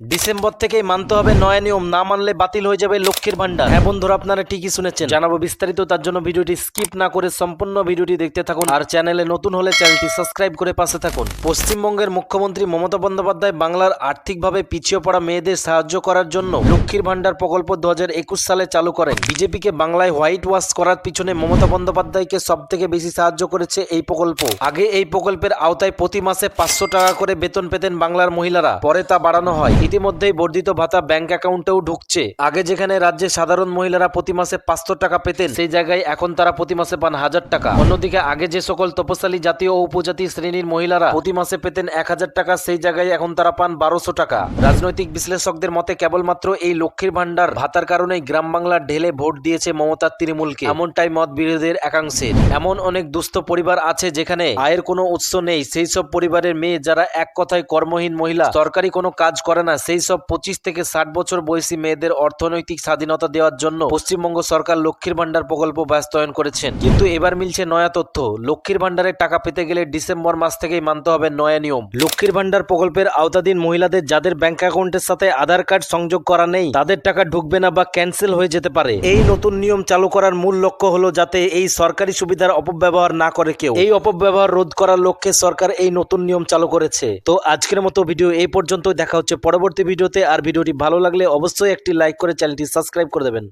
December থেকেই মানতে হবে নয়া নিয়ম, না মানলে বাতিল হয়ে যাবে লক্ষ্মীর ভান্ডার। হ্যাঁ বন্ধুরা, আপনারা ঠিকই শুনেছেন, জানাবো বিস্তারিত। তার জন্য ভিডিওটি স্কিপ না করে সম্পূর্ণ ভিডিওটি দেখতে থাকুন, আর চ্যানেলে নতুন হলে চ্যানেলটি সাবস্ক্রাইব করে পাশে থাকুন। পশ্চিমবঙ্গের মুখ্যমন্ত্রী মমতা বন্দ্যোপাধ্যায় বাংলার আর্থিকভাবে পিছিয়ে পড়া মেয়েদের সাহায্য করার জন্য লক্ষ্মীর ভান্ডার প্রকল্প 2021 সালে চালু করেন। বিজেপিকে বাংলায় হোয়াইট ওয়াশ করার পিছনে মমতা বন্দ্যোপাধ্যায়কে সব থেকে বেশি সাহায্য করেছে এই প্রকল্প। আগে এই প্রকল্পের আওতায় প্রতি মাসে 500 টাকা করে বেতন পেতেন বাংলার মহিলারা, পরে তা বাড়ানো হয়। ইতিমধ্যেই বর্ধিত ভাতা ব্যাংক অ্যাকাউন্টেও ঢুকছে। আগে যেখানে রাজ্যের সাধারণ মহিলারা প্রতি মাসে 500 টাকা পেতেন, সেই জায়গায় এখন তারা প্রতি মাসে পান 1000 টাকা। অন্যদিকে আগে যে সকল তপশালী জাতীয় ও উপজাতি শ্রেণীর মহিলারা প্রতি মাসে পেতেন 1000 টাকা, সেই জায়গায় এখন তারা পান 1200 টাকা। রাজনৈতিক বিশ্লেষকদের মতে কেবলমাত্র এই লক্ষ্মীর ভান্ডার ভাতার কারণেই গ্রাম বাংলার ঢেলে ভোট দিয়েছে মমতার তৃণমূলকে, এমনটাই মত বিরোধীদের একাংশের। এমন অনেক দুস্থ পরিবার আছে যেখানে আয়ের কোনো উৎস নেই, সেই সব পরিবারের মেয়ে যারা এক কথায় কর্মহীন মহিলা, সরকারি কোনো কাজ করে না, সেই সব 25 থেকে 60 বছর বয়সী মেয়েদের অর্থনৈতিক স্বাধীনতা দেওয়ার জন্য পশ্চিমবঙ্গ সরকার লক্ষ্মীর ভান্ডার প্রকল্প বাস্তবায়ন করেছেন। কিন্তু এবার মিলছে নয়া তথ্য। লক্ষ্মীর ভান্ডারের টাকা পেতে গেলে ডিসেম্বর মাস থেকেই মানতে হবে নয়া নিয়ম। লক্ষ্মীর ভান্ডার প্রকল্পের আওতাধীন মহিলাদের যাদের ব্যাংক অ্যাকাউন্টের সাথে আধার কার্ড সংযোগ করা নেই, তাদের টাকা ঢুকবে না বা ক্যান্সেল হয়ে যেতে পারে। এই নতুন নিয়ম চালু করার মূল লক্ষ্য হলো যাতে এই সরকারি সুবিধার অপব্যবহার না করে কেউ। এই অপব্যবহার রোধ করার লক্ষ্যে সরকার এই নতুন নিয়ম চালু করেছে। তো আজকের মতো ভিডিও এই পর্যন্ত, দেখা হচ্ছে পরবর্তী ভিডিওতে। আর ভিডিওটি ভালো লাগলে অবশ্যই একটি লাইক করে চ্যানেলটি সাবস্ক্রাইব করে দেবেন।